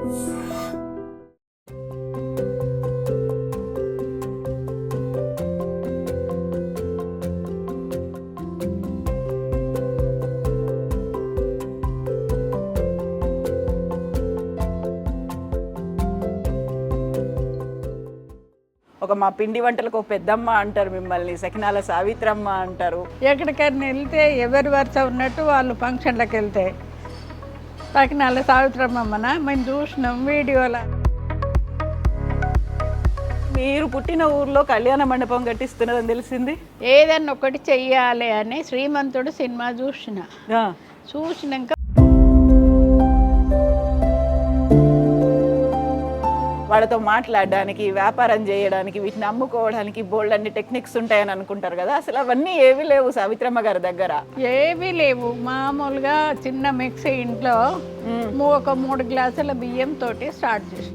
ఒక మా పిండి వంటలకు ఒక పెద్దమ్మ అంటారు, మిమ్మల్ని సకినాల సావిత్రమ్మ అంటారు. ఎక్కడికైనా వెళ్తే ఎవరి వరుస ఉన్నట్టు వాళ్ళు ఫంక్షన్లకు వెళ్తే సకినాల సావిత్రమ్మన మేము చూసినాం వీడియోలో. మీరు పుట్టిన ఊర్లో కళ్యాణ మండపం కట్టిస్తున్నదని తెలిసింది. ఏదన్నా ఒకటి చెయ్యాలి అని శ్రీమంతుడు సినిమా చూసినాక వాళ్ళతో మాట్లాడడానికి, వ్యాపారం చేయడానికి, వీటిని అమ్ముకోవడానికి బోల్డ్ అన్ని టెక్నిక్స్ ఉంటాయని అనుకుంటారు కదా. అసలు అవన్నీ ఏవి లేవు సావిత్రమ్మ గారి దగ్గర. ఏవి లేవు. మామూలుగా చిన్న మిక్సీ ఇంట్లో ఒక 3 గ్లాసుల బియ్యం తోటి స్టార్ట్ చేసి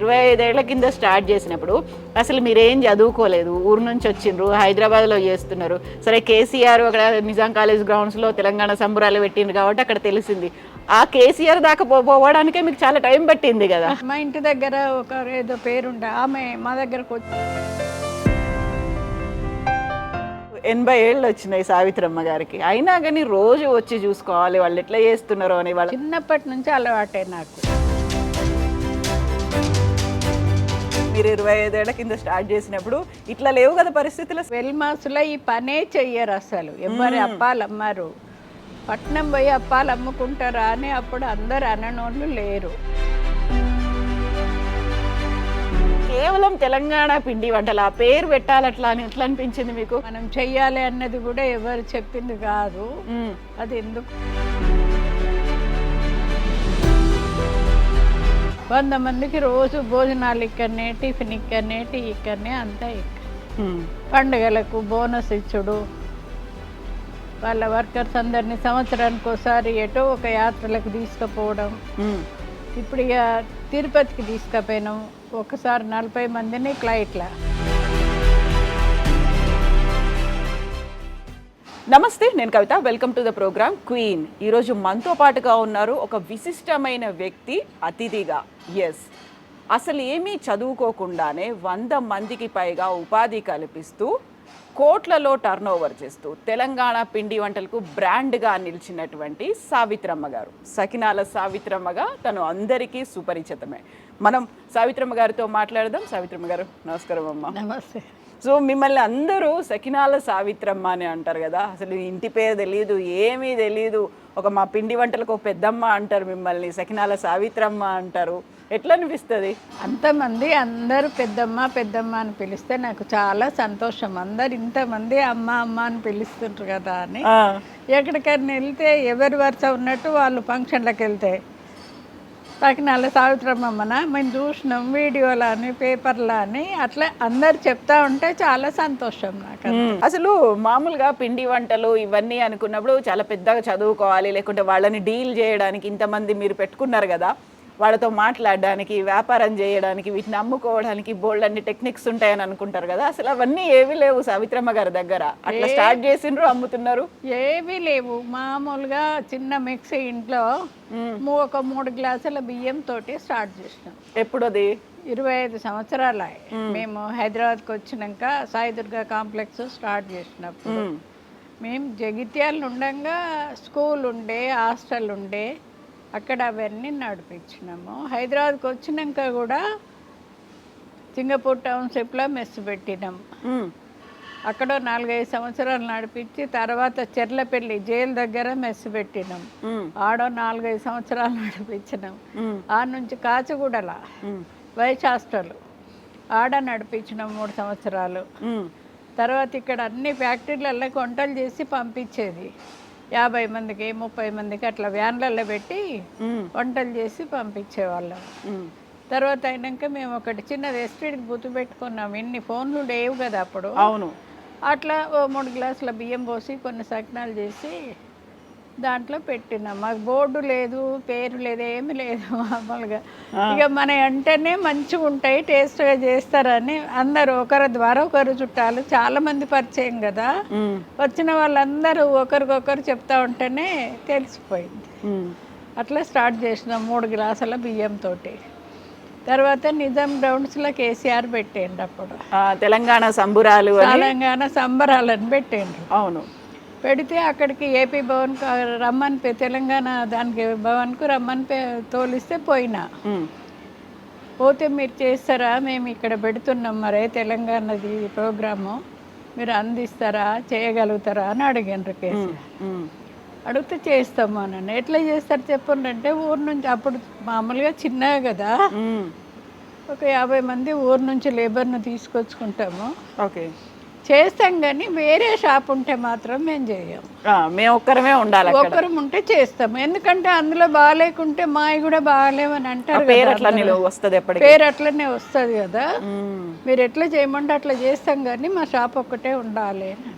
25 ఏళ్ల కింద స్టార్ట్ చేసినప్పుడు అసలు మీరేం చదువుకోలేదు, ఊరు నుంచి వచ్చిండ్రు, హైదరాబాద్లో చేస్తున్నారు. సరే కేసీఆర్ అక్కడ నిజాం కాలేజ్ గ్రౌండ్స్లో తెలంగాణ సంబరాలు పెట్టిండ్రు కాబట్టి అక్కడ తెలిసింది. ఆ కేసీఆర్ దాకా పోవడానికే మీకు చాలా టైం పట్టింది కదా. మా ఇంటి దగ్గర ఒక ఏదో పేరుండే ఆమె మా దగ్గరకు వచ్చి 80 ఏళ్ళు వచ్చినాయి సావిత్రమ్మ గారికి. అయినా కానీ రోజు వచ్చి చూసుకోవాలి వాళ్ళు ఎట్లా చేస్తున్నారో అని. వాళ్ళు చిన్నప్పటి నుంచి అలవాటే నాకు. మీరు 25 ఏళ్ల కింద స్టార్ట్ చేసినప్పుడు ఇట్లా లేవు కదా పరిస్థితులు. వెల్మాసులో ఈ పనే చెయ్యరు అసలు. ఎవరి అప్పాలు అమ్మారు, పట్నం పోయి అప్పాలు అమ్ముకుంటారా అని అప్పుడు అందరు అననోళ్ళు లేరు. కేవలం తెలంగాణ పిండి వంటలు ఆ పేరు పెట్టాలట్లా అని ఎట్లా అనిపించింది మీకు? మనం చెయ్యాలి అన్నది కూడా ఎవరు చెప్పింది కాదు. అది ఎందుకు 100 మందికి రోజు భోజనాలు ఇక్కడనే, టిఫిన్ ఇక్కడనే, టీ ఇక్కడనే, అంతా ఇక్కడ. పండుగలకు బోనస్ ఇచ్చుడు, వాళ్ళ వర్కర్స్ అందరినీ సంవత్సరానికి ఒకసారి ఎటో ఒక యాత్రలకు తీసుకుపోవడం. ఇప్పుడు ఇక తిరుపతికి తీసుకుపోయినాం ఒకసారి 40 మందిని ఫ్లైట్లా. నమస్తే, నేను Kavitha. Welcome to the program queen. ఈరోజు మనతో పాటుగా ఉన్నారు ఒక విశిష్టమైన వ్యక్తి అతిథిగా. ఎస్, అసలు ఏమీ చదువుకోకుండానే 100 మందికి పైగా ఉపాధి కల్పిస్తూ కోట్లలో టర్న్ ఓవర్ చేస్తూ తెలంగాణ పిండి వంటలకు బ్రాండ్గా నిలిచినటువంటి సావిత్రమ్మ గారు, సకినాల సావిత్రమ్మగా తను అందరికీ సుపరిచితమే. మనం సావిత్రమ్మ గారితో మాట్లాడదాం. సావిత్రమ్మ గారు నమస్కారం అమ్మ. నమస్తే. సో మిమ్మల్ని అందరూ సకినాల సావిత్రమ్మ అని అంటారు కదా. అసలు ఇంటి పేరు తెలియదు, ఏమీ తెలియదు. ఒక మా పిండి వంటలకు ఒక పెద్దమ్మ అంటారు, మిమ్మల్ని సకినాల సావిత్రమ్మ అంటారు. ఎట్లా అనిపిస్తుంది? అంతమంది అందరూ పెద్దమ్మ పెద్దమ్మ అని పిలిస్తే నాకు చాలా సంతోషం. అందరు ఇంతమంది అమ్మ అమ్మ అని పిలుస్తుంటారు కదా అని. ఎక్కడికైనా వెళ్తే ఎవరి వరుస ఉన్నట్టు వాళ్ళు ఫంక్షన్లకు వెళ్తే సకినాల సావిత్రమ్మన మేము చూసినాం వీడియోలో అని, పేపర్లో అని, అట్లా అందరు చెప్తా ఉంటే చాలా సంతోషం నాకు. అసలు మామూలుగా పిండి వంటలు ఇవన్నీ అనుకున్నప్పుడు చాలా పెద్దగా చదువుకోవాలి, లేకుంటే వాళ్ళని డీల్ చేయడానికి ఇంతమంది మీరు పెట్టుకున్నారు కదా, వాళ్ళతో మాట్లాడడానికి, వ్యాపారం చేయడానికి, వీటిని అమ్ముకోవడానికి బోల్డ్ అన్ని టెక్నిక్స్ ఉంటాయని అనుకుంటారు కదా. అసలు అవన్నీ ఏవి లేవు సావిత్రమ్మ గారి దగ్గర. అట్లా స్టార్ట్ చేసిండ్రు, అమ్ముతున్నారు. ఏవి లేవు. మామూలుగా చిన్న మిక్సీ ఇంట్లో ఒక 3 గ్లాసుల బియ్యం తోటి స్టార్ట్ చేసినాం. ఎప్పుడు అది? 25 సంవత్సరాలు. మేము హైదరాబాద్కి వచ్చినాక సాయిదుర్గా కాంప్లెక్స్ స్టార్ట్ చేసినప్పుడు మేము జగిత్యాల ఉండగా స్కూల్ ఉండే, హాస్టల్ ఉండే, అక్కడ అవన్నీ నడిపించినాము. హైదరాబాద్కి వచ్చినాక కూడా సింగపూర్ టౌన్షిప్లో మెస్ పెట్టినాం. అక్కడ 4-5 సంవత్సరాలు నడిపించి తర్వాత చెర్లపల్లి జైలు దగ్గర మెస్ పెట్టినాం. ఆడ 4-5 సంవత్సరాలు నడిపించినాం. ఆడ నుంచి కాచిగూడల వైస్ హాస్టల్ ఆడ నడిపించినాం 3 సంవత్సరాలు. తర్వాత ఇక్కడ అన్ని ఫ్యాక్టరీలలో వంటలు చేసి పంపించేది. 50 మందికి 30 మందికి అట్లా వ్యాన్లలో పెట్టి వంటలు చేసి పంపించేవాళ్ళం. తర్వాత అయినాక మేము ఒకటి చిన్నది ఎస్టీడీకి బుద్ధి పెట్టుకున్నాం. ఇన్ని ఫోన్లు లేవు కదా అప్పుడు. అవును. అట్లా 3 గ్లాసుల బియ్యం పోసి కొన్ని సకినాలు చేసి దాంట్లో పెట్టినాం. మాకు బోర్డు లేదు, పేరు లేదు, ఏమి లేదు. మామూలుగా ఇక మన అంటేనే మంచిగా ఉంటాయి, టేస్ట్గా చేస్తారని అందరూ ఒకరి ద్వారా ఒకరు చుట్టాలు చాలా మంది పరిచయం కదా. వచ్చిన వాళ్ళందరూ ఒకరికొకరు చెప్తా ఉంటేనే తెలిసిపోయింది. అట్లా స్టార్ట్ చేసినాం 3 గ్లాసుల బియ్యంతో. తర్వాత నిజాం గ్రౌండ్స్లో కేసీఆర్ పెట్టిండు అప్పుడు. తెలంగాణ సంబురాలు అని. తెలంగాణ సంబరాలని పెట్టిండ్రు. అవును. పెడితే అక్కడికి ఏపీ భవన్కు రమ్మని తెలంగాణ దానికి భవన్కు రమ్మని తోలిస్తే పోయినా. పోతే మీరు చేస్తారా, మేము ఇక్కడ పెడుతున్నాం మరే తెలంగాణది ప్రోగ్రాము, మీరు అందిస్తారా, చేయగలుగుతారా అని అడిగినారు కేసీఆర్. అడిగితే చేస్తాము అని. ఎట్లా చేస్తారు చెప్పండి అంటే, ఊరు నుంచి అప్పుడు మామూలుగా చిన్నగా కదా, ఒక 50 మంది ఊరు నుంచి లేబర్ను తీసుకొచ్చుకుంటాము. ఓకే, చేస్తాం కానీ వేరే షాప్ ఉంటే మాత్రం మేము చేయం. మేము ఒక్కరమే ఉండాలి, ఒక్కరం ఉంటే చేస్తాము. ఎందుకంటే అందులో బాగాలేకుంటే మావి కూడా బాగాలేవని అంటారు. పేరు అట్లనే వస్తుంది కదా, మీరు ఎట్లా చేయమంటే అట్లా చేస్తాం కానీ మా షాప్ ఒక్కటే ఉండాలి అని.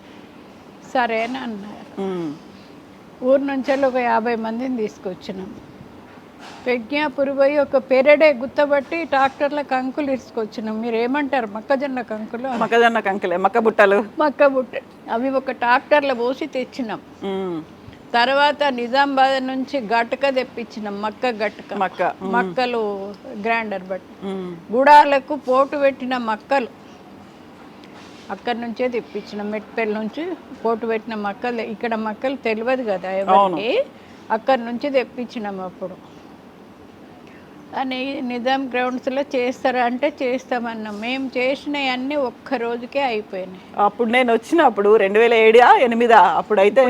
సరే అని అన్నారు. ఊరు నుంచి ఒక 50 మందిని తీసుకొచ్చినాం. ప్రజ్ఞాపూర్ పోయి ఒక పెరడే గుత్తబట్టి ట్రాక్టర్ల కంకులు ఇసుకొచ్చినాం. మీరు ఏమంటారు, మొక్కజొన్న కంకులు? మొక్కజొన్న కంకులే, మక్క బుట్టలు. అవి ఒక ట్రాక్టర్లో పోసి తెచ్చినాం. తర్వాత నిజామాబాద్ నుంచి గటక తెప్పించినాం, మక్కలు గ్రైండర్ బట్టి. గుడాలకు పోటు పెట్టిన మక్కలు అక్కడి నుంచే తెప్పించినాం. మెట్పల్లి నుంచి పోటు పెట్టిన మక్కలు. ఇక్కడ మక్కలు తెలియదు కదా ఎవరికి, అక్కడి నుంచి తెప్పించినాం. అప్పుడు అని నిజాం గ్రౌండ్స్లో చేస్తారా అంటే చేస్తామన్నాం. మేము చేసినవన్నీ ఒక్క రోజుకే అయిపోయినాయి. అప్పుడు నేను వచ్చినప్పుడు 2007-2008 అప్పుడైతే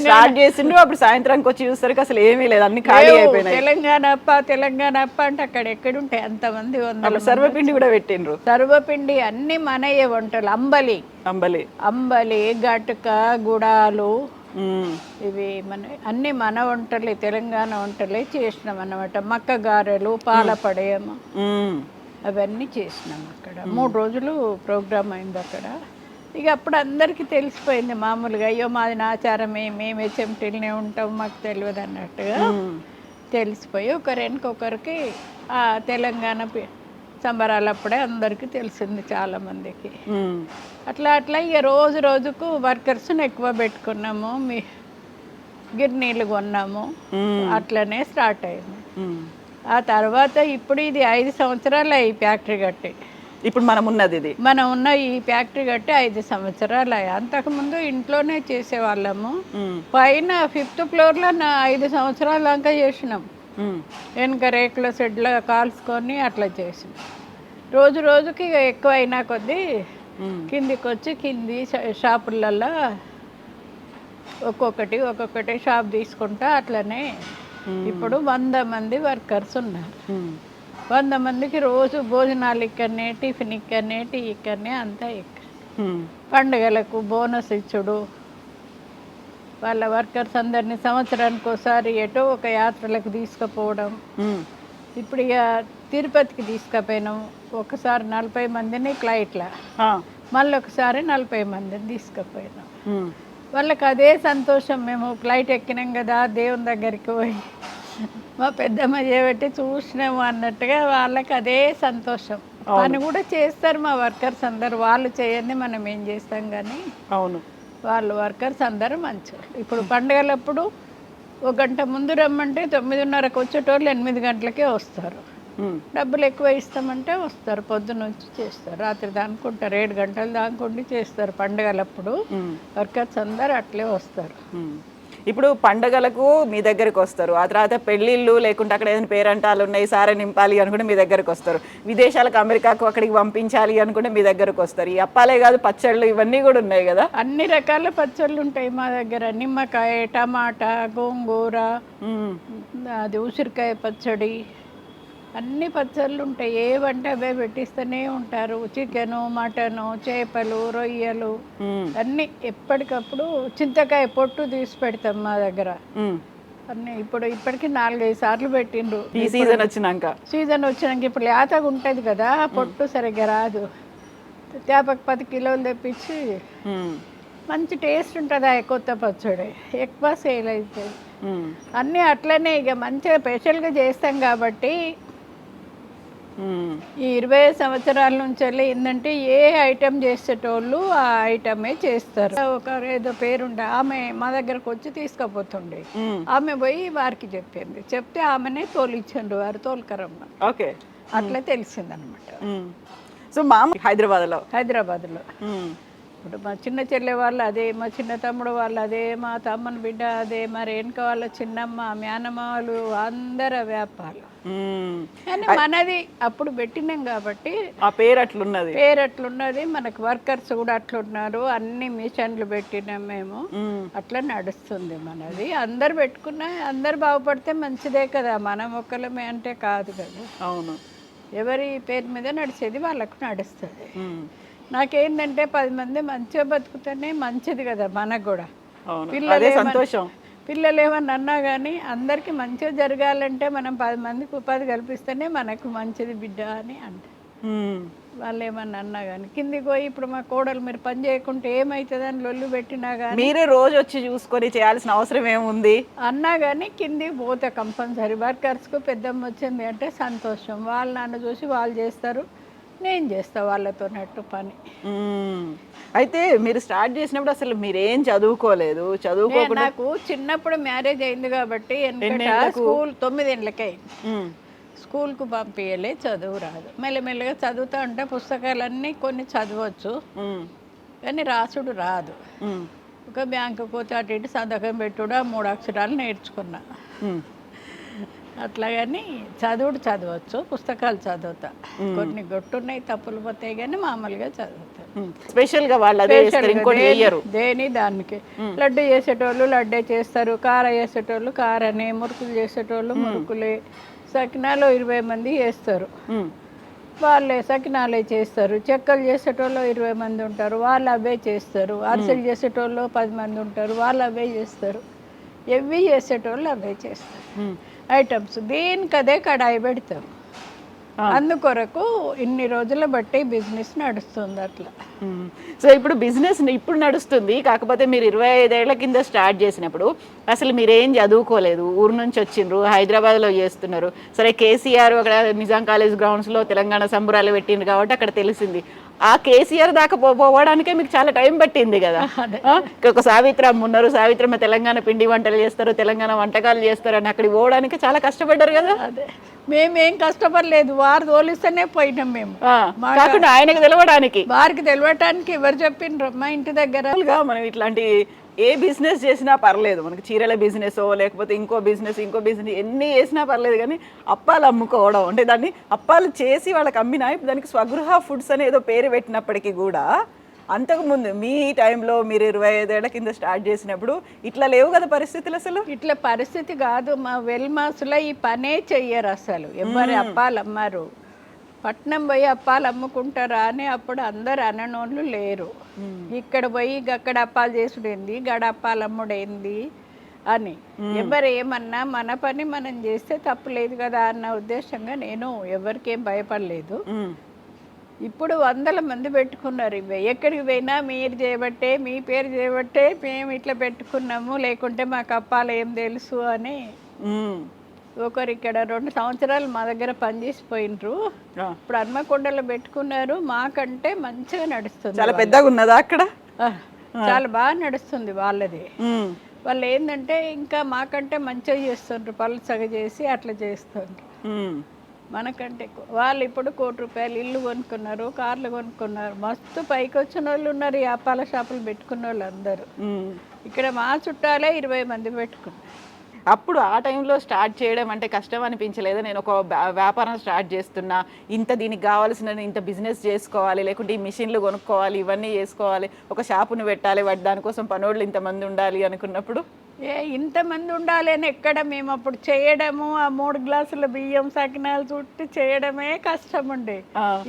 స్టార్ట్ చేసిండ్రు. అప్పుడు సాయంత్రానికి వచ్చి చూసరికి అసలు ఏమీ లేదు, అన్ని ఖాళీ అయిపోయినాయి. తెలంగాణ అప్ప అంటే అక్కడ ఎక్కడుంటాయి అంతమంది. సర్వపిండి కూడా పెట్టిండ్రు. సర్వపిండి అన్ని మనయ్యే వంటలు. అంబలి, గటక, గుడాలు, ఇవి అన్ని మన వంటలే, తెలంగాణ వంటలే చేసినాం అన్నమాట. మక్క గారెలు, పాల పడేయము, అవన్నీ చేసినాం అక్కడ. 3 రోజులు ప్రోగ్రామ్ అయింది అక్కడ. ఇక అప్పుడు అందరికీ తెలిసిపోయింది మామూలుగా, అయ్యో మాది ఆచారమే, మేమే చెమటిల్నే ఉంటాం, మాకు తెలియదు అన్నట్టుగా తెలిసిపోయి ఒకరికి ఆ తెలంగాణ సంబరాలప్పుడే అందరికీ తెలిసింది చాలా మందికి. అట్లా ఇక రోజుకు వర్కర్స్ని ఎక్కువ పెట్టుకున్నాము, గిర్నీళ్ళు కొన్నాము, అట్లనే స్టార్ట్ అయింది. ఆ తర్వాత ఇప్పుడు ఇది 5 సంవత్సరాలు ఈ ఫ్యాక్టరీ కట్టి. ఇప్పుడు మనం ఉన్న ఈ ఫ్యాక్టరీ కట్టి 5 సంవత్సరాలు అయ్యాయి. అంతకుముందు ఇంట్లోనే చేసేవాళ్ళము. పైన 5th ఫ్లోర్లో 5 సంవత్సరాల దాకా చేసినాం. వెనక రేకుల షెడ్లో కాల్చుకొని అట్లా చేసినాం. రోజుకి ఎక్కువ అయినా కొద్దీ కిందికి వచ్చి కింది షాపులలో ఒక్కొక్కటి షాప్ తీసుకుంటా అట్లనే ఇప్పుడు 100 మంది వర్కర్స్ ఉన్నారు. 100 మందికి రోజు భోజనాలు ఇక్కడనే, టిఫిన్ ఇక్కడనే, టీ ఇక్కడనే, అంతా ఇక్కడ. పండుగలకు బోనస్ ఇచ్చుడు, వాళ్ళ వర్కర్స్ అందరినీ సంవత్సరానికి ఒకసారి ఎటో ఒక యాత్రలకు తీసుకుపోవడం. ఇప్పుడు ఇక తిరుపతికి తీసుకుపోయినాం, ఒకసారి 40 మందిని ఫ్లైట్లో, మళ్ళీ ఒకసారి 40 మందిని తీసుకుపోయినాం. వాళ్ళకి అదే సంతోషం. మేము ఫ్లైట్ ఎక్కినాం కదా, దేవుని దగ్గరికి పోయి మా పెద్దమ్మ చేయబట్టి చూసినాము అన్నట్టుగా వాళ్ళకి అదే సంతోషం. పని కూడా చేస్తారు మా వర్కర్స్ అందరు. వాళ్ళు చేయండి మనం ఏం చేస్తాం కానీ. అవును, వాళ్ళు వర్కర్స్ అందరూ మంచిగా. ఇప్పుడు పండుగలప్పుడు 1 గంట ముందు రమ్మంటే 9:30కి వచ్చేటోళ్ళు 8 గంటలకే వస్తారు. డబ్బులు ఎక్కువ ఇస్తామంటే వస్తారు, పొద్దున్న వచ్చి చేస్తారు, రాత్రి దానుకుంటారు, 7 గంటలు దానుకుండి చేస్తారు. పండుగలప్పుడు వర్కర్స్ అందరు అట్లే వస్తారు. ఇప్పుడు పండుగలకు మీ దగ్గరికి వస్తారు, ఆ తర్వాత పెళ్ళిళ్ళు లేకుంటే అక్కడ ఏదైనా పేరంటాలు ఉన్నాయి, సారా నింపాలి అనుకుంటే మీ దగ్గరకు వస్తారు, విదేశాలకు అమెరికాకు అక్కడికి పంపించాలి అనుకుంటే మీ దగ్గరకు వస్తారు. ఈ అప్పాలే కాదు, పచ్చళ్ళు ఇవన్నీ కూడా ఉన్నాయి కదా. అన్ని రకాల పచ్చళ్ళు ఉంటాయి మా దగ్గర. నిమ్మకాయ, టమాటా, గోంగూర, అది ఉసిరికాయ పచ్చడి, అన్ని పచ్చళ్ళు ఉంటాయి. ఏవంటే అవే పెట్టిస్తూనే ఉంటారు. చికెను, మటను, చేపలు, రొయ్యలు అన్నీ ఎప్పటికప్పుడు. చింతకాయ పొట్టు తీసి పెడతాం మా దగ్గర అన్నీ. ఇప్పటికి 4-5 సార్లు పెట్టిండ్రు. ఈ సీజన్ వచ్చినాక ఇప్పుడు లేతగా ఉంటుంది కదా, పొట్టు సరిగ్గా రాదు. తేపకు 10 కిలోలు తెప్పించి మంచి టేస్ట్ ఉంటుంది. ఆ కొత్త పచ్చడి ఎక్కువ సేల్ అవుతుంది. అన్నీ అట్లనే ఇక మంచిగా స్పెషల్గా చేస్తాం కాబట్టి ఈ 25 సంవత్సరాల నుంచి వెళ్ళి ఏంటంటే ఏ ఐటెం చేసేటోళ్ళు ఆ ఐటమే చేస్తారు. ఒక ఏదో పేరుండే ఆమె మా దగ్గరకు వచ్చి తీసుకుపోతుండే, ఆమె పోయి వారికి చెప్పింది, చెప్తే ఆమెనే తోలిచ్చిండ్రు, వారు తోలుకరమ్మ. ఓకే, అట్లా తెలిసిందనమాట. సో మా హైదరాబాద్లో ఇప్పుడు మా చిన్న చెల్లె వాళ్ళు అదే, మా చిన్న తమ్ముడు వాళ్ళు అదే, మా తమ్మని బిడ్డ అదే, మరి వెనుక వాళ్ళ చిన్నమ్మ, మేనమ్మ వాళ్ళు అందరు వ్యాపారాలు. కానీ మనది అప్పుడు పెట్టినాం కాబట్టి ఆ పేరు అట్లున్నది. మనకు వర్కర్స్ కూడా అట్లున్నారు, అన్ని మిషన్లు పెట్టినాం మేము, అట్లా నడుస్తుంది మనది. అందరు పెట్టుకున్నా అందరు బాగుపడితే మంచిదే కదా, మనం ఒక్కలమే అంటే కాదు కదా. అవును, ఎవరి పేరు మీద నడిచేది వాళ్ళకు నడుస్తుంది. నాకేంటంటే 10 మంది మంచిగా బతుకుతేనే మంచిది కదా మనకు కూడా. పిల్లలు ఏమన్నా అన్నా కానీ అందరికీ మంచిగా జరగాలంటే మనం 10 మందికి ఉపాధి కల్పిస్తేనే మనకు మంచిది బిడ్డ అని అంటారు. వాళ్ళు ఏమన్నా అన్నా కానీ కిందికి పోయి ఇప్పుడు మా కోడలు మీరు పని చేయకుంటే ఏమవుతుందని లొల్లు పెట్టినా కానీ మీరే రోజు వచ్చి చూసుకొని చేయాల్సిన అవసరం ఏముంది అన్నా కానీ కిందికి పోతే కంపల్సరీ. వర్కర్స్కు పెద్దమ్మ వచ్చింది అంటే సంతోషం, వాళ్ళ నాన్న చూసి వాళ్ళు చేస్తారు, నేను చేస్తా వాళ్ళతోనట్టు పని. అయితే మీరు స్టార్ట్ చేసినప్పుడు అసలు మీరేం చదువుకోలేదు, చదువుకోకుండా నాకు చిన్నప్పుడు మ్యారేజ్ అయింది కాబట్టి స్కూల్ 9 ఏళ్ళకి అయింది, స్కూల్కు పంపించలే, చదువు రాదు. మెల్లమెల్లగా చదువుతా ఉంటే పుస్తకాలన్నీ కొన్ని చదవచ్చు కానీ రాసుడు రాదు. ఒక బ్యాంకు పోతే అటు ఇటు సంతకం పెట్టుడా 3 అక్షరాలు నేర్చుకున్నా. అట్లాగని చదవచ్చు, పుస్తకాలు చదువుతా, కొన్ని గొట్టున్నాయి తప్పులు పోతాయి కానీ మామూలుగా చదువుతా. స్పెషల్గా వాళ్ళు దేని దానికి లడ్డు చేసేటోళ్ళు లడ్డే చేస్తారు, కార చేసేటోళ్ళు కారనే, మురుకులు చేసేటోళ్ళు మురుకులే, సకినాలు 20 మంది చేస్తారు, వాళ్ళే సకినాలే చేస్తారు. చెక్కలు చేసేటోళ్ళు 20 మంది ఉంటారు, వాళ్ళు అవే చేస్తారు. అరిసెలు చేసేటోళ్ళు 10 మంది ఉంటారు, వాళ్ళు అవే చేస్తారు. ఎవ్వి చేసేటోళ్ళు అవే చేస్తారు ఐటమ్స్. దీనికి అదే కడాయి పెడతాం, అందుకొరకు ఇన్ని రోజుల బట్టి బిజినెస్ నడుస్తుంది అట్లా. సో ఇప్పుడు బిజినెస్ ఇప్పుడు నడుస్తుంది, కాకపోతే మీరు 25 ఏళ్ల కింద స్టార్ట్ చేసినప్పుడు అసలు మీరేం చదువుకోలేదు, ఊరు నుంచి వచ్చిండ్రు, హైదరాబాద్లో చేస్తున్నారు. సరే కేసీఆర్ అక్కడ నిజాం కాలేజ్ గ్రౌండ్స్లో తెలంగాణ సంబరాలు పెట్టిండ్రు కాబట్టి అక్కడ తెలిసింది. ఆ కేసీఆర్ దాకా పోవడానికే మీకు చాలా టైం పట్టింది కదా. ఒక సావిత్రమ్మ ఉన్నారు, సావిత్రమ్మ తెలంగాణ పిండి వంటలు చేస్తారు, తెలంగాణ వంటకాలు చేస్తారు అని అక్కడికి పోవడానికి చాలా కష్టపడ్డారు కదా. అదే మేమేం కష్టపడలేదు, వారు తోలిస్తేనే పోయినాం మేము. కాకుండా ఆయనకు తెలవడానికి, వారికి తెలవటానికి ఎవరు చెప్పిండ్రు మా ఇంటి దగ్గర. మనం ఇట్లాంటి ఏ బిజినెస్ చేసినా పర్లేదు, మనకి చీరల బిజినెస్ లేకపోతే ఇంకో బిజినెస్ ఎన్ని చేసినా పర్లేదు, కానీ అప్పాలు అమ్ముకోవడం అంటే దాన్ని అప్పాలు చేసి వాళ్ళకి అమ్మినా ఇప్పుడు దానికి స్వగృహ ఫుడ్స్ అని ఏదో పేరు పెట్టినప్పటికీ కూడా అంతకుముందు మీ టైంలో మీరు 25 ఏళ్ల కింద స్టార్ట్ చేసినప్పుడు ఇట్లా లేవు కదా పరిస్థితులు. అసలు ఇట్లా పరిస్థితి కాదు, మా వెల్మాసులో ఈ పనే చెయ్యరు అసలు. ఎవరు అప్పాలు అమ్మారు, పట్నం పోయి అప్పాలు అమ్ముకుంటారా అని అప్పుడు అందరు అననోళ్ళు లేరు. ఇక్కడ పోయి అక్కడ అప్పాలు చేసుడేంది, గడ అప్పాలు అమ్ముడేంది అని ఎవరు ఏమన్నా మన పని మనం చేస్తే తప్పులేదు కదా అన్న ఉద్దేశంగా నేను ఎవరికేం భయపడలేదు. ఇప్పుడు 100 మంది పెట్టుకున్నారు. ఇవి ఎక్కడికి పోయినా మీరు చేయబట్టే, మీ పేరు చేయబట్టే మేము ఇట్లా పెట్టుకున్నాము, లేకుంటే మాకు అప్పాలు ఏం తెలుసు అని. ఒకరు ఇక్కడ 2 సంవత్సరాలు మా దగ్గర పనిచేసిపోయినరు, ఇప్పుడు హన్మకొండలో పెట్టుకున్నారు. మాకంటే మంచిగా నడుస్తుంది, చాలా పెద్దగా ఉన్నదా అక్కడ, చాలా బాగా నడుస్తుంది వాళ్ళది. వాళ్ళు ఏంటంటే ఇంకా మాకంటే మంచిగా చేస్తుండ్రు, పలుచగా చేసి అట్లా చేస్తుండ్రు మనకంటే. వాళ్ళు ఇప్పుడు ₹1,00,00,000 ఇల్లు కొనుక్కున్నారు, కార్లు కొనుక్కున్నారు, మస్తు పైకి వచ్చిన వాళ్ళు ఉన్నారు. ఈ అప్పాల షాపులు పెట్టుకున్న వాళ్ళు అందరూ. ఇక్కడ మా చుట్టాలే 20 మంది పెట్టుకున్నారు. అప్పుడు ఆ టైంలో స్టార్ట్ చేయడం అంటే కష్టం అనిపించలేదు? నేను ఒక వ్యాపారం స్టార్ట్ చేస్తున్నా, దీనికి కావాల్సిన ఇంత బిజినెస్ చేసుకోవాలి, లేకుంటే ఈ మిషన్లు కొనుక్కోవాలి, ఇవన్నీ చేసుకోవాలి, ఒక షాపును పెట్టాలి, దానికోసం పనోళ్ళు ఇంతమంది ఉండాలి అనుకున్నప్పుడు ఇంతమంది ఉండాలి అని ఎక్కడ మేము అప్పుడు చేయడము, ఆ 3 గ్లాసుల బియ్యం సకినాలు చుట్టి చేయడమే కష్టం ఉండే.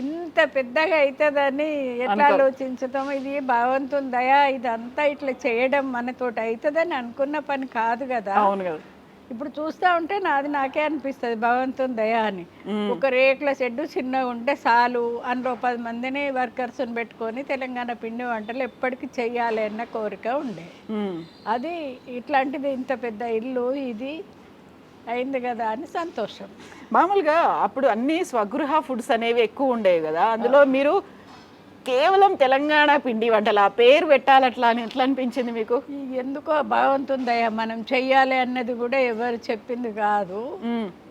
ఇంత పెద్దగా అవుతుందని ఎట్లా ఆలోచించటం, ఇది భగవంతుని దయ, ఇదంతా ఇట్లా చేయడం మనతోటి అవుతుందని అనుకున్న పని కాదు కదా. అవును కదా. ఇప్పుడు చూస్తూ ఉంటే నాకే అనిపిస్తుంది భగవంతుని దయ అని. ఒక రేకుల షెడ్డు చిన్నగా ఉంటే చాలు, అందులో 10 మందిని వర్కర్స్ని పెట్టుకొని తెలంగాణ పిండి వంటలు ఎప్పటికీ చెయ్యాలి అన్న కోరిక ఉండే. అది ఇట్లాంటిది ఇంత పెద్ద ఇల్లు, ఇది అయింది కదా అని సంతోషం. మామూలుగా అప్పుడు అన్ని స్వగృహ ఫుడ్స్ అనేవి ఎక్కువ ఉండేవి కదా, అందులో మీరు కేవలం తెలంగాణ పిండి వంటలు ఆ పేరు పెట్టాలి అట్లా అని ఎట్లా అనిపించింది మీకు? ఎందుకో బాగుంటుందయ్యా, మనం చెయ్యాలి అన్నది కూడా ఎవరు చెప్పింది కాదు.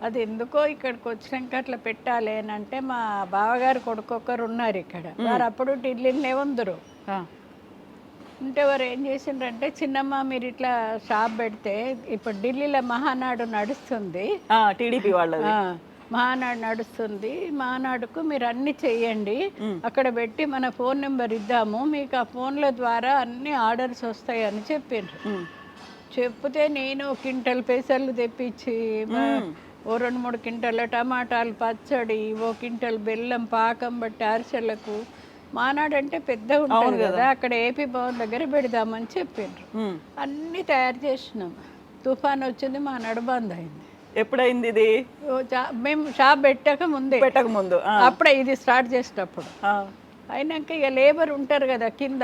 అది ఎందుకో ఇక్కడికి వచ్చినాక అట్లా పెట్టాలి అని అంటే, మా బావగారు కొడుకొక్కరు ఉన్నారు ఇక్కడ, వారు అప్పుడు ఢిల్లీలోనే ఉందరు. ఉంటే వారు ఏం చేసిండ్రంటే, చిన్నమ్మ మీరు ఇట్లా షాప్ పెడితే ఇప్పుడు ఢిల్లీలో మహానాడు నడుస్తుంది, టీడీపీ వాళ్ళది మహానాడు నడుస్తుంది, మహానాడుకు మీరు అన్ని చెయ్యండి, అక్కడ పెట్టి మన ఫోన్ నెంబర్ ఇద్దాము, మీకు ఆ ఫోన్ల ద్వారా అన్ని ఆర్డర్స్ వస్తాయని చెప్పిండ్రు. చెప్తే నేను క్వింటల్ పెసర్లు తెప్పించి, ఓ 2-3 క్వింటల్ టమాటాలు పచ్చడి, ఓ క్వింటల్ బెల్లం పాకం బట్టి అరిసెలకు, మానాడు అంటే పెద్దగా ఉంటుంది కదా, అక్కడ ఏపీ భవన్ దగ్గర పెడదామని చెప్పిండ్రు. అన్నీ తయారు చేసినాం. తుఫాన్ వచ్చింది, మానాడు బంద్ అయింది. ఎప్పుడైంది ఇది? మేము షాప్ పెట్టక ముందు అప్పుడే ఇది స్టార్ట్ చేసేటప్పుడు. అయినాక ఇక లేబర్ ఉంటారు కదా కింద,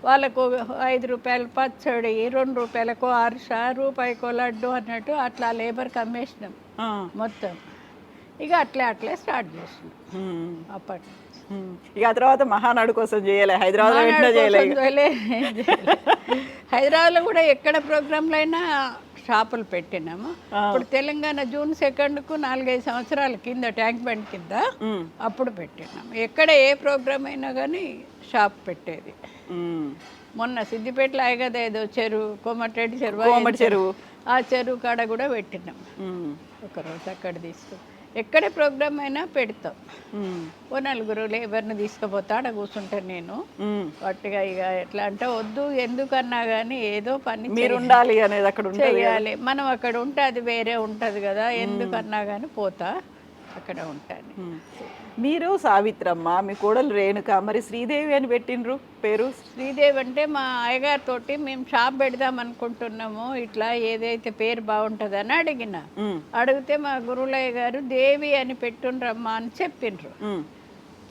వాళ్ళకు 5 రూపాయలు పచ్చడి, 2 రూపాయలకు అరిస, రూపాయికో లడ్డు అన్నట్టు అట్లా లేబర్కి అమ్మేసినాం మొత్తం. ఇక అట్లే స్టార్ట్ చేసినాం అప్పటి. ఇక ఆ తర్వాత మహానాడు కోసం చేయలే, హైదరాబాద్లో కూడా ఎక్కడ ప్రోగ్రాంలు అయినా షాపులు పెట్టినాము. ఇప్పుడు తెలంగాణ జూన్ 2కు 4-5 సంవత్సరాల కింద ట్యాంక్ బండ్ కింద అప్పుడు పెట్టినాము. ఎక్కడ ఏ ప్రోగ్రామ్ అయినా కానీ షాప్ పెట్టేది. మొన్న సిద్దిపేటలో కదా ఏదో చెరువు, కోమటిరెడ్డి చెరువు, ఆ చెరువు కాడ కూడా పెట్టినాం. ఒకరోజు అక్కడ తీసుకు ఎక్కడ ప్రోగ్రామ్ అయినా పెడతాం. ఓ 4 లేబర్ని తీసుకుపోతా, ఆడ కూర్చుంటే నేను పట్టుగా ఇక ఎట్లా అంటే వద్దు ఎందుకన్నా కానీ ఏదో పని మీరు ఉండాలి అనేది అక్కడ చేయాలి. మనం అక్కడ ఉంటే అది వేరే ఉంటుంది కదా, ఎందుకన్నా కానీ పోతా, అక్కడ ఉంటాను. మీరు సావిత్రమ్మ, మీ కోడలు రేణుక, మరి శ్రీదేవి అని పెట్టినరు పేరు? శ్రీదేవి అంటే మా అయ్యగారితోటి మేము షాప్ పెడదాం అనుకుంటున్నాము, ఇట్లా ఏదైతే పేరు బాగుంటుందని అడిగిన. అడిగితే మా గురువులయ్య గారు దేవి అని పెట్టుండ్రమ్మా అని చెప్పిండ్రు.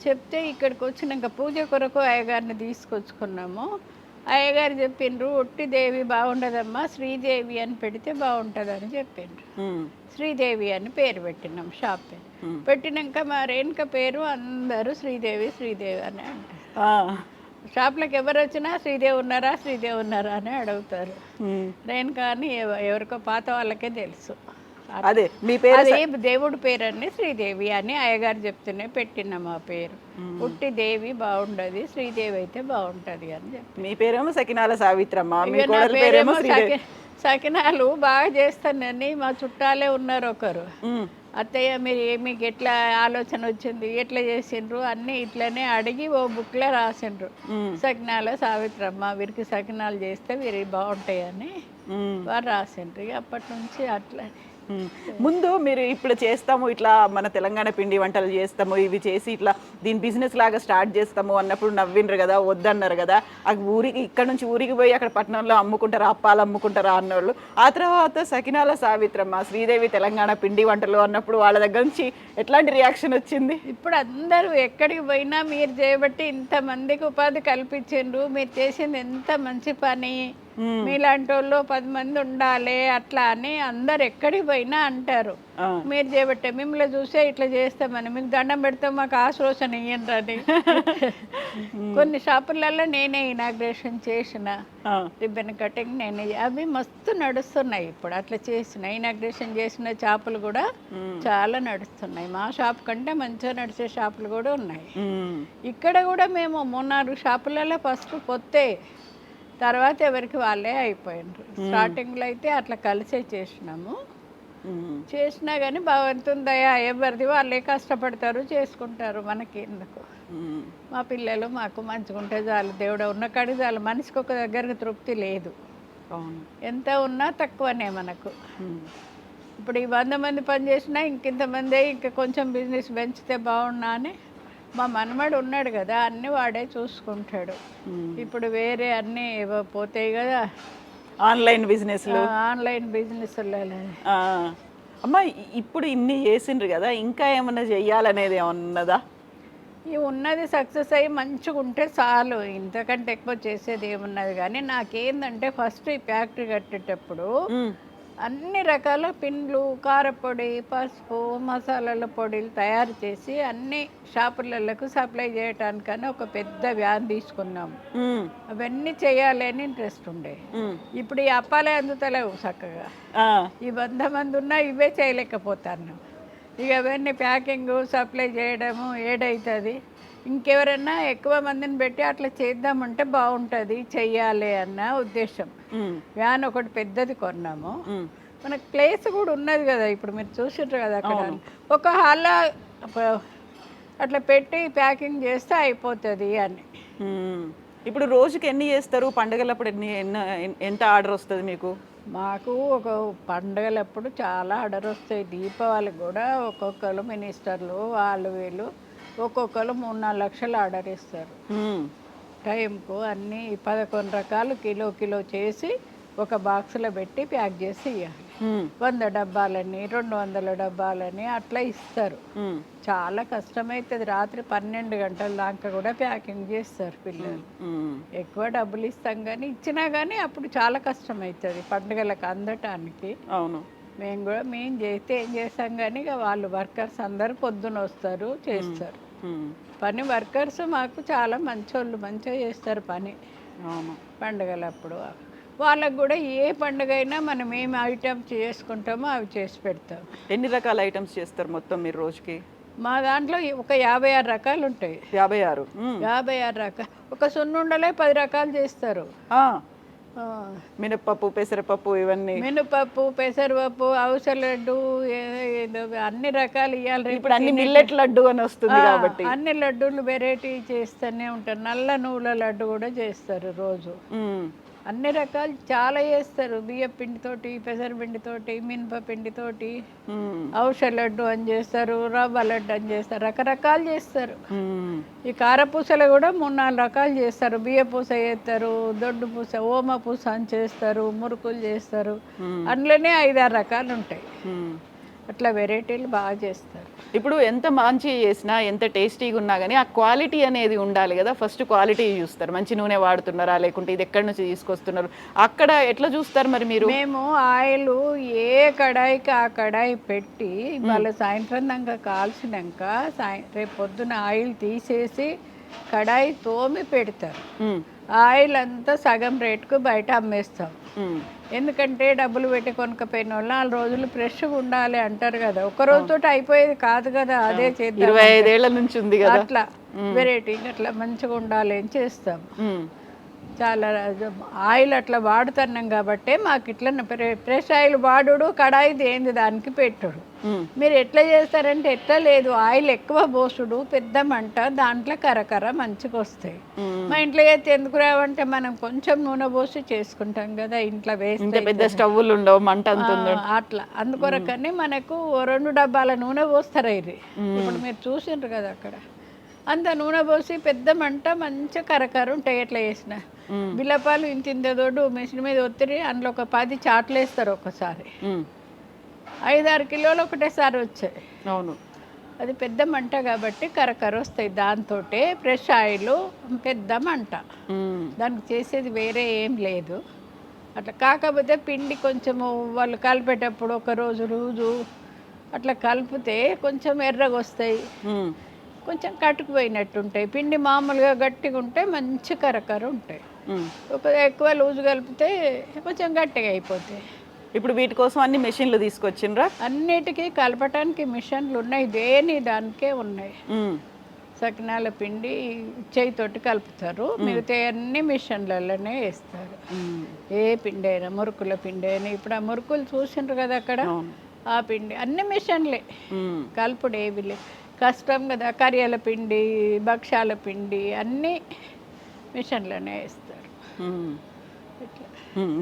చెప్తే ఇక్కడికి వచ్చినాక పూజ కొరకు అయ్యగారిని తీసుకొచ్చుకున్నాము. అయ్యగారు చెప్పిండ్రు ఒట్టి దేవి బాగుండదమ్మా, శ్రీదేవి అని పెడితే బాగుంటుందని చెప్పిండ్రు. శ్రీదేవి అని పేరు పెట్టినాం షాప్ పేరు. పెట్టినాక మా రేణుక పేరు అందరూ శ్రీదేవి అని అంటారు. షాప్లోకి ఎవరు వచ్చినా శ్రీదేవి ఉన్నారా అని అడుగుతారు. రేణుక అని ఎవరికో పాత వాళ్ళకే తెలుసు. అదే మీ పేరు? అదే దేవుడి పేరు అని శ్రీదేవి అని అయ్యగారు చెప్తూనే పెట్టినాం ఆ పేరు. ఉట్టి దేవి బాగుండదు, శ్రీదేవి అయితే బాగుంటది అని చెప్పి. మీ పేరేమో సకినాల సావిత్రమ్మ, మీ కోడల పేరేమో శ్రీదేవి. సకినాలు బాగా చేస్తానని మా చుట్టాలే ఉన్నారు ఒకరు. అత్తయ్య మీరు మీకు ఎట్లా ఆలోచన వచ్చింది, ఎట్లా చేసిండ్రు అన్నీ ఇట్లనే అడిగి ఓ బుక్లో రాసిండ్రు. సకినాల సావిత్రమ్మ, వీరికి సకినాలు చేస్తే వీరి బాగుంటాయని వారు రాసిండ్రు. అప్పటి నుంచి అట్లా. ముందు మీరు ఇప్పుడు చేస్తాము, ఇట్లా మన తెలంగాణ పిండి వంటలు చేస్తాము, ఇవి చేసి ఇట్లా దీని బిజినెస్ లాగా స్టార్ట్ చేస్తాము అన్నప్పుడు నవ్విండ్రు కదా, వద్దన్నారు కదా. ఆ ఊరికి ఇక్కడ నుంచి ఊరికి పోయి అక్కడ పట్టణంలో అమ్ముకుంటారా, అప్పాలు అమ్ముకుంటారా అన్నోళ్ళు. ఆ తర్వాత సకినాల సావిత్రమ్మ, శ్రీదేవి తెలంగాణ పిండి వంటలు అన్నప్పుడు వాళ్ళ దగ్గర నుంచి ఎట్లాంటి రియాక్షన్ వచ్చింది? ఇప్పుడు అందరూ ఎక్కడికి పోయినా మీరు చేయబట్టి ఇంతమందికి ఉపాధి కల్పించిండ్రు, మీరు చేసింది ఎంత మంచి పని, మీలాంటి వాళ్ళు 10 మంది ఉండాలి అట్లా అని అందరు ఎక్కడికి పోయినా అంటారు. మీరు చేయబట్టే మిమ్మల్ని చూసే ఇట్లా చేస్తామని, మీకు దండం పెడతాం, మాకు ఆశ్రోషణ ఇయ్యండి. కొన్ని షాపులలో నేనే ఇనాగ్రేషన్ చేసిన, రిబ్బన్ కటింగ్ నేనే, అవి మస్తు నడుస్తున్నాయి ఇప్పుడు. అట్లా చేసిన ఇనాగ్రేషన్ చేసిన షాపులు కూడా చాలా నడుస్తున్నాయి. మా షాప్ కంటే మంచిగా నడిచే షాపులు కూడా ఉన్నాయి. ఇక్కడ కూడా మేము 3-4 షాపులలో ఫస్ట్ పొత్తే, తర్వాత ఎవరికి వాళ్ళే అయిపోయినారు. స్టార్టింగ్లో అయితే అట్లా కలిసే చేసినాము. చేసినా కానీ బాగుంటుందయా, ఎవరిది వాళ్ళే కష్టపడతారు చేసుకుంటారు, మనకి ఎందుకు. మా పిల్లలు మాకు మంచిగా ఉంటే చాలు, దేవుడు ఉన్న కాడికి చాలు. మనిషికి ఒక దగ్గరకు తృప్తి లేదు, ఎంత ఉన్నా తక్కువనే మనకు. ఇప్పుడు ఈ 100 మంది పని చేసినా ఇంకింతమంది, ఇంకా కొంచెం బిజినెస్ పెంచితే బాగున్నా అని మా మనమడు ఉన్నాడు కదా, అన్నీ వాడే చూసుకుంటాడు. ఇప్పుడు వేరే అన్నీ పోతాయి కదా, ఆన్లైన్ బిజినెస్లు. అమ్మ ఇప్పుడు ఇన్ని చేసిండ్రు కదా, ఇంకా ఏమన్నా చెయ్యాలనేది ఏమన్నదా? ఇవి ఉన్నది సక్సెస్ అయ్యి మంచిగా ఉంటే చాలు, ఇంతకంటే ఎక్కువ చేసేది ఏమున్నది. కానీ నాకేందంటే ఫస్ట్ ఈ ఫ్యాక్టరీ కట్టేటప్పుడు అన్ని రకాల పిండ్లు, కారపొడి, పసుపు, మసాలాల పొడిలు తయారు చేసి అన్ని షాపులకు సప్లై చేయటానికని ఒక పెద్ద వ్యాన్ తీసుకున్నాము. అవన్నీ చేయాలని ఇంట్రెస్ట్ ఉండే. ఇప్పుడు ఈ అప్పాలే అందుతలేవు చక్కగా. ఈ 100 మంది ఉన్నా ఇవే చేయలేకపోతాను. ఇక అవన్నీ ప్యాకింగ్ సప్లై చేయడము ఏడవుతుంది. ఇంకెవరన్నా ఎక్కువ మందిని పెట్టి అట్లా చేద్దామంటే బాగుంటుంది, చెయ్యాలి అన్న ఉద్దేశం. వ్యాన్ ఒకటి పెద్దది కొన్నాము. మనకు ప్లేస్ కూడా ఉన్నది కదా, ఇప్పుడు మీరు చూసిండ్రు కదా అక్కడ ఒక హాల్లో అట్లా పెట్టి ప్యాకింగ్ చేస్తే అయిపోతుంది అని. ఇప్పుడు రోజుకి ఎన్ని చేస్తారు? పండుగలప్పుడు ఎంత ఆర్డర్ వస్తుంది మీకు? మాకు ఒక పండుగలప్పుడు చాలా ఆర్డర్ వస్తాయి. దీపావళికి కూడా ఒక్కొక్కరు మినిస్టర్లు వాళ్ళు వీళ్ళు ఒక్కొక్కరు 3-4 లక్షలు ఆర్డర్ ఇస్తారు. టైంకు అన్నీ 11 రకాలు కిలో చేసి ఒక బాక్స్లో పెట్టి ప్యాక్ చేసి ఇవ్వాలి. 100 డబ్బాలని 200 డబ్బాలని అట్లా ఇస్తారు. చాలా కష్టమవుతుంది. రాత్రి 12 గంటల దాకా కూడా ప్యాకింగ్ చేస్తారు పిల్లలు. ఎక్కువ డబ్బులు ఇస్తాం కానీ ఇచ్చినా కానీ అప్పుడు చాలా కష్టమవుతుంది పండుగలకు అందటానికి. అవును, మేము చేస్తే ఏం చేస్తాం కానీ ఇక వాళ్ళు వర్కర్స్ అందరు పొద్దున వస్తారు, చేస్తారు పని. వర్కర్స్ మాకు చాలా మంచోళ్ళు, మంచిగా చేస్తారు పని. పండుగలప్పుడు వాళ్ళకు కూడా ఏ పండుగ అయినా మనం ఏమి ఐటమ్స్ చేసుకుంటామో అవి చేసి పెడతాం. ఎన్ని రకాల ఐటమ్స్ చేస్తారు మొత్తం మీరు రోజుకి? మా దాంట్లో ఒక 56 రకాలు ఉంటాయి. 56 రకాలు. ఒక సున్నుండలే 10 రకాలు చేస్తారు. మినపప్పు, పెసరపప్పు, ఇవన్నీ మినపప్పు, పెసరపప్పు, అవసర లడ్డు, అన్ని రకాలు ఇవ్వాలి. ఇప్పుడు అన్ని మిల్లెట్ లడ్డు అని వస్తుంది కాబట్టి అన్ని లడ్డూలు వెరైటీ చేస్తూనే ఉంటారు. నల్ల నువ్వుల లడ్డు కూడా చేస్తారు రోజు. అన్ని రకాలు చాలా చేస్తారు. బియ్య పిండితోటి, పెసరపిండితోటి, మినపపిండితోటి అవసర లడ్డు అని చేస్తారు, రవ్వ లడ్డు అని చేస్తారు, రకరకాలు చేస్తారు. ఈ కారపూసలు కూడా 3-4 రకాలు చేస్తారు. బియ్య పూస చేస్తారు, దొడ్డు పూస, ఓమ పూస అని చేస్తారు, మురుకులు చేస్తారు. అందులోనే 5-6 రకాలు ఉంటాయి. అట్లా వెరైటీలు బాగా చేస్తారు. ఇప్పుడు ఎంత మంచి చేసినా, ఎంత టేస్టీగా ఉన్నా కానీ ఆ క్వాలిటీ అనేది ఉండాలి కదా. ఫస్ట్ క్వాలిటీ చూస్తారు. మంచి నూనె వాడుతున్నారా, లేకుంటే ఇది ఎక్కడి నుంచి తీసుకొస్తున్నారు, అక్కడ ఎట్లా చూస్తారు మరి మీరు? మేము ఆయిల్ ఏ కడాయికి ఆ కడాయి పెట్టి వాళ్ళ సాయంత్రం దాకా కాల్చినాక రేపు పొద్దున ఆయిల్ తీసేసి కడాయి తోమి పెడతారు. ఆయిల్ అంతా సగం రేటుకు బయట అమ్మేస్తాం. ఎందుకంటే డబ్బులు పెట్టి కొనుక్కపోయిన వాళ్ళు 4 రోజులు ఫ్రెష్గా ఉండాలి అంటారు కదా. ఒక రోజుతో అయిపోయేది కాదు కదా, అదే చేద్దాం. 25 ఏళ్ల నుంచి ఉంది కదా అట్లా వెరైటీ అట్లా మంచిగా ఉండాలి అని చేస్తాం. చాలా ఆయిల్ అట్లా వాడుతున్నాం కాబట్టి మాకు ఇట్లా ఫ్రెష్ ఆయిల్ వాడు, కడాయి దేంది దానికి పెట్టుడు. మీరు ఎట్లా చేస్తారంటే ఎట్లా లేదు, ఆయిల్ ఎక్కువ పోసుడు, పెద్ద మంట, దాంట్లో కరకర మంచిగా వస్తాయి. మా ఇంట్లో అయితే ఎందుకు రావంటే మనం కొంచెం నూనె పోసి చేసుకుంటాం కదా, ఇంట్లో వేస్తే పెద్ద స్టవ్లు ఉండవు, మంట అట్లా. అందుకొరకని మనకు 2 డబ్బాల నూనె పోస్తారు. ఇది ఇప్పుడు మీరు చూసిండ్రు కదా అక్కడ అంత నూనె పోసి పెద్ద మంట మంచిగా కరకర ఉంటాయి. ఎట్లా చేసిన బిల్లపాలు ఇంత దొడ్డు మిషన్ మీద ఒత్తిడి అందులో ఒక 10 చాట్లు వేస్తారు. ఒకసారి 5-6 కిలోలు ఒకటేసారి వచ్చాయి. అవును, అది పెద్ద మంట కాబట్టి కరకర వస్తాయి. దాంతో ఫ్రెష్ ఆయిల్, పెద్ద మంట, దానికి చేసేది వేరే ఏం లేదు. అట్లా కాకపోతే పిండి కొంచెము వాళ్ళు కలిపేటప్పుడు ఒక రోజు అట్లా కలిపితే కొంచెం ఎర్రగా వస్తాయి, కొంచెం కట్టుకుపోయినట్టు ఉంటాయి. పిండి మామూలుగా గట్టిగా ఉంటే మంచి కరకర ఉంటాయి. ఒక ఎక్కువ లూజు కలిపితే కొంచెం గట్టిగా అయిపోతాయి. ఇప్పుడు వీటి కోసం అన్ని మెషిన్లు తీసుకొచ్చిండ్రా? అన్నిటికీ కలపటానికి మిషన్లు ఉన్నాయి, దేని దానికే ఉన్నాయి. సకినాల పిండి చేయితోటి కలుపుతారు, మిగతా అన్ని మిషన్లలోనే వేస్తారు. ఏ పిండి అయినా, మురుకుల పిండి అయినా, ఇప్పుడు ఆ మురుకులు చూసిండ్రు కదా అక్కడ, ఆ పిండి అన్ని మిషన్లే. కలుపుడు ఏవి లేదు, కష్టం కదా. కరియాల పిండి, భక్ష్యాల పిండి అన్నీ మిషన్లోనే వేస్తారు.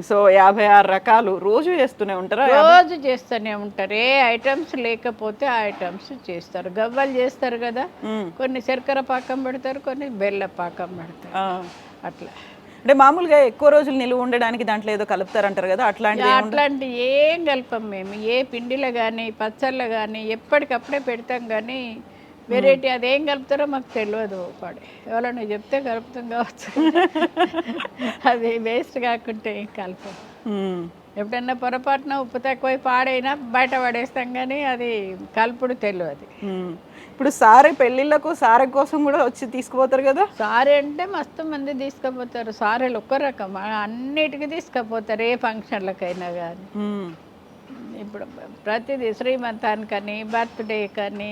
సో 56 రకాలు రోజు చేస్తూనే ఉంటారా? రోజు చేస్తూనే ఉంటారు. ఏ ఐటమ్స్ లేకపోతే ఆ ఐటమ్స్ చేస్తారు. గవ్వలు చేస్తారు కదా, కొన్ని శర్కర పాకం పెడతారు, కొన్ని బెల్ల పాకం పెడతారు. అట్లా అంటే మామూలుగా ఎక్కువ రోజులు నిలువ ఉండడానికి దాంట్లో ఏదో కలుపుతారంటారు కదా, అట్లాంటి ఏం కలపం మేము. ఏ పిండిలో కానీ పచ్చళ్ళలో కానీ ఎప్పటికప్పుడే పెడతాం కానీ వెరైటీ అదేం కలుపుతారో మాకు తెలియదు. పాడే ఎవరైనా చెప్తే కలుపుతాం కావచ్చు, అది వేస్ట్ కాకుంటే ఏం కలపం. ఎప్పుడన్నా పొరపాటున ఉప్పు తక్కువై పాడైనా బయట పడేస్తాం, కానీ అది కలుపుడు తెలియదు. ఇప్పుడు సారే పెళ్ళిళ్ళకు సారె కోసం కూడా వచ్చి తీసుకుపోతారు కదా. సారీ అంటే మస్తు మంది తీసుకుపోతారు. సారీలు ఒక్క రకం, అన్నిటికీ తీసుకుపోతారు ఏ ఫంక్షన్లకైనా కానీ. ఇప్పుడు ప్రతిదీ శ్రీమంతానికని, బర్త్డే కానీ,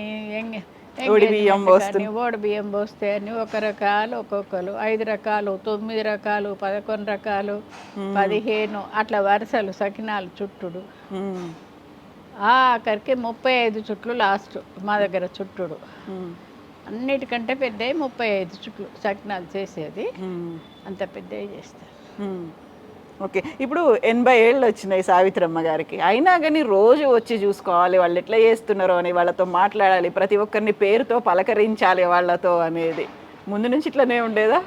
ఓడి బియ్యం పోస్తే అని ఒక రకాలు, ఒక్కొక్కరు 5 రకాలు, 9 రకాలు, 11 రకాలు, 15 అట్లా వరుసలు సకినాలు చుట్టుడు. ఆఖరికి 35 చుట్లు లాస్ట్ మా దగ్గర చుట్టుడు. అన్నిటికంటే పెద్ద 35 చుట్లు సకినాలు చేసేది, అంత పెద్దవి చేస్తారు. ఓకే, ఇప్పుడు 80 ఏళ్ళు వచ్చినాయి సావిత్రమ్మ గారికి, అయినా కానీ రోజు వచ్చి చూసుకోవాలి వాళ్ళు ఎట్లా చేస్తున్నారో అని, వాళ్ళతో మాట్లాడాలి, ప్రతి ఒక్కరిని పేరుతో పలకరించాలి వాళ్ళతో అనేది ముందు నుంచి ఇట్లనే ఉండేదా?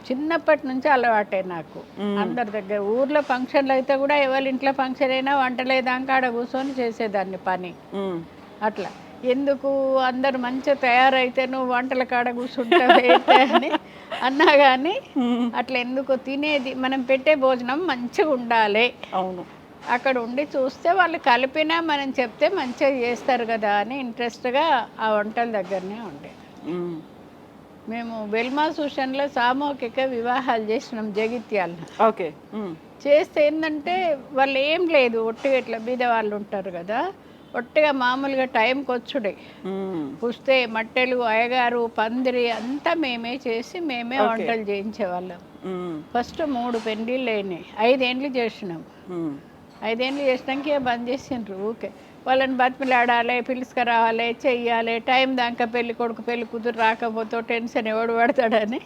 చిన్నప్పటి నుంచి అలవాటే నాకు. అందరి దగ్గర ఊర్లో ఫంక్షన్లు అయితే కూడా ఎవరి ఇంట్లో ఫంక్షన్ అయినా వంటలేదాకా ఆడ కూర్చొని చేసేదాన్ని పని. అట్లా ఎందుకు అందరు మంచిగా తయారైతే నువ్వు వంటల కాడ కూర్చుంటావు అని అన్నా కానీ అట్లా ఎందుకు, తినేది మనం పెట్టే భోజనం మంచిగా ఉండాలి. అవును, అక్కడ ఉండి చూస్తే వాళ్ళు కలిపినా మనం చెప్తే మంచిగా చేస్తారు కదా అని ఇంట్రెస్ట్గా ఆ వంటల దగ్గరనే ఉండే. మేము వెల్మా సూషన్లో సామూహిక వివాహాలు చేసినాం జగిత్యాలను. ఓకే, చేస్తే ఏంటంటే వాళ్ళు ఏం లేదు, ఒట్టిగా ఇట్లా బీద వాళ్ళు ఉంటారు కదా, ఒట్టిగా మామూలుగా టైంకి వచ్చుడే, పుస్తే మట్టెలు, అయ్యగారు, పందిరి అంతా మేమే చేసి మేమే వంటలు చేయించేవాళ్ళం. ఫస్ట్ 3 పెళ్ళిళ్ళు అయినాయి. 5 ఏండ్లు చేసినాం. 5 ఏండ్లు చేసినాక బంద్ చేసిండ్రు. ఓకే, వాళ్ళని బతిమిలాడాలి, పిలుచుకురావాలి, చెయ్యాలి, టైం దాకా పెళ్ళి కొడుకు పెళ్ళి కూతురు రాకపోతే టెన్షన్ ఎవడు పడతాడని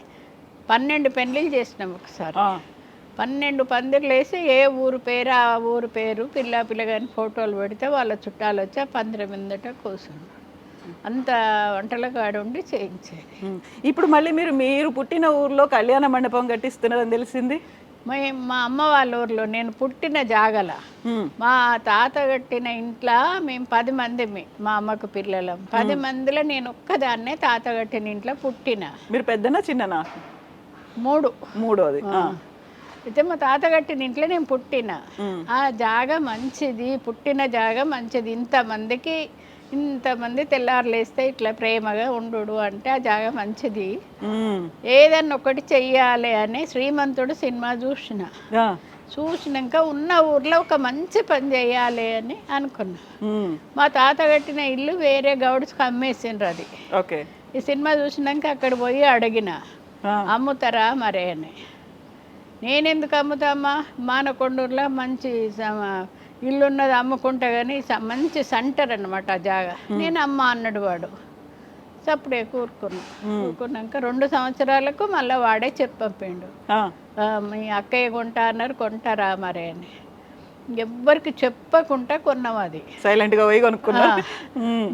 12 పెళ్ళిళ్ళు చేసినాం ఒకసారి. 12 పందిర్లు వేసి ఏ ఊరు పేరు ఆ ఊరు పేరు, పిల్లగాని ఫోటోలు పెడితే వాళ్ళ చుట్టాలు వచ్చి ఆ పందిరి మీదట కూర్చుండు. అంత వంటల కాడ ఉండి చేయించేది. ఇప్పుడు మళ్ళీ మీరు పుట్టిన ఊర్లో కళ్యాణ మండపం కట్టిస్తున్నారని తెలిసింది. మా అమ్మ వాళ్ళ ఊర్లో నేను పుట్టిన జాగల మా తాత కట్టిన ఇంట్లో మేము 10 మందిమి, మా అమ్మకు పిల్లలం. 10 మందిలో నేను ఒక్కదాన్నే తాత కట్టిన ఇంట్లో పుట్టిన. మీరు పెద్దనా చిన్ననా? మూడోది. అయితే మా తాత కట్టిన ఇంట్లో నేను పుట్టిన. ఆ జాగ మంచిది, పుట్టిన జాగ మంచిది. ఇంతమంది తెల్లారులేస్తే ఇట్లా ప్రేమగా ఉండు అంటే ఆ జాగ మంచిది, ఏదన్నా ఒకటి చెయ్యాలి అని శ్రీమంతుడు సినిమా చూసినాక ఉన్న ఊర్లో ఒక మంచి పని చేయాలి అని అనుకున్నా. మా తాత కట్టిన ఇల్లు వేరే గౌడ్స్కి అమ్మేసిండ్రు. అది ఈ సినిమా చూసినాక అక్కడ పోయి అడిగిన, అమ్ముతారా మరే అని. నేనెందుకు అమ్ముతామా, మానకొండూరులో మంచి ఇల్లున్నది అమ్ముకుంటా కానీ మంచి సెంటర్ అనమాట ఆ జాగా. నేను అమ్మ అన్నాడు వాడు. అప్పుడే కూరుకున్నాక 2 సంవత్సరాలకు మళ్ళీ వాడే చెప్పంపిండు, మీ అక్కయ్య కొంటా అన్నారు, కొంటారా మరే అని. ఎవ్వరికి చెప్పకుండా కొన్నాం. అది సైలెంట్గా పోయి కొనుక్కున్నా.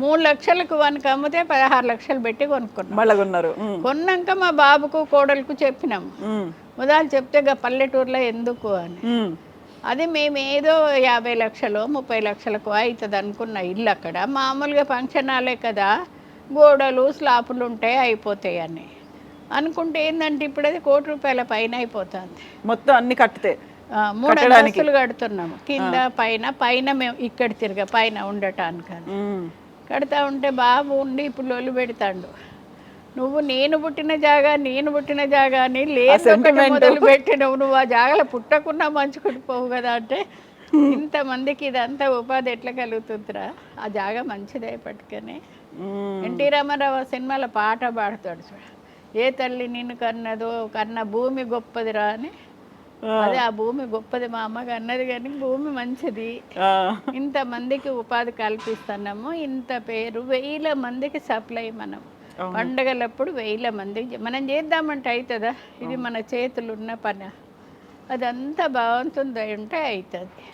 3 లక్షలకు వనకి అమ్మితే 16 లక్షలు పెట్టి కొనుక్కున్నాం. మళ్ళీ కొన్నారు. కొన్నాక మా బాబుకు కోడలకు చెప్పినాం. మొదలు చెప్తే పల్లెటూరులో ఎందుకు అని. అది మేము ఏదో 50 లక్షలు 30 లక్షలకు అవుతుంది అనుకున్న ఇల్లు. అక్కడ మామూలుగా ఫంక్షన్ హాలే కదా, గోడలు స్లాపులు ఉంటాయి అయిపోతాయి అని అనుకుంటే ఏంటంటే ఇప్పుడు అది ₹1,00,00,000 పైన అయిపోతుంది మొత్తం అన్ని కట్టితే. 3 అంతస్తులు కడుతున్నాము, కింద పైన మేము ఇక్కడ పైన ఉండటానికి కడతా ఉంటే బాబు ఉండి ఇప్పుడు లొల్లు పెడతాడు. నువ్వు నేను పుట్టిన జాగా అని లేదు మొదలు పెట్టినవు, నువ్వు ఆ జాగలో పుట్టకుండా మంచుకుడిపోవు కదా అంటే, ఇంతమందికి ఇదంతా ఉపాధి ఎట్లా కలుగుతుందిరా, ఆ జాగా మంచిదే పట్టుకొని. ఎన్టీ రామారావు సినిమాలో పాట పాడతాడు చూడ, ఏ తల్లి నిన్ను కన్న భూమి గొప్పదిరా అని. అదే ఆ భూమి గొప్పది మా అమ్మకి అన్నది, కానీ భూమి మంచిది, ఇంతమందికి ఉపాధి కల్పిస్తున్నాము, ఇంత పేరు 1000 మందికి సప్లై. మనం పండగలప్పుడు 1000 మంది మనం చేద్దామంటే అవుతుందా? ఇది మన చేతులు ఉన్న పని. అదంతా భగవంతుని ఉంటే అవుతుంది.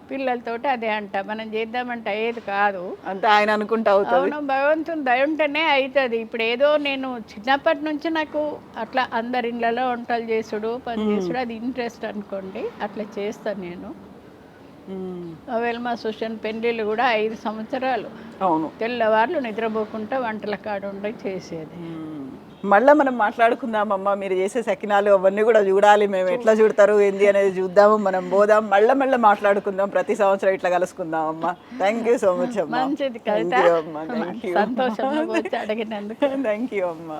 పిల్లలతోటి అదే అంట, మనం చేద్దామంటే అయ్యేది కాదు, అంతే ఆయన అనుకుంటా. అవును, భగవంతుని దయ ఉంటేనే అవుతుంది. ఇప్పుడు ఏదో నేను చిన్నప్పటి నుంచి నాకు అట్లా అందరి ఇళ్ళలో వంటలు చేసుడు, పని చేసుడు అది ఇంట్రెస్ట్ అనుకోండి, అట్లా చేస్తాను నేను. వెల్మా సుషన్ పెళ్ళిళ్ళు కూడా 5 సంవత్సరాలు. అవును, తెల్లవార్లు నిద్రపోకుండా వంటల కాడ ఉండి చేసేది. మళ్ళీ మనం మాట్లాడుకుందామమ్మా, మీరు చేసే సకినాలు అవన్నీ కూడా చూడాలి, మేము ఎట్లా చూడతారు ఏంది అనేది చూద్దాము, మనం పోదాం, మళ్ళీ మాట్లాడుకుందాం, ప్రతి సంవత్సరం ఇట్లా కలుసుకుందాం అమ్మా. థ్యాంక్ యూ సో మచ్ అమ్మా. మంచిది కవిత. థ్యాంక్ యూ అమ్మా. Thank you. సంతోషం నువ్వు వచ్చి అడిగినందుకు. థ్యాంక్ యూ అమ్మా.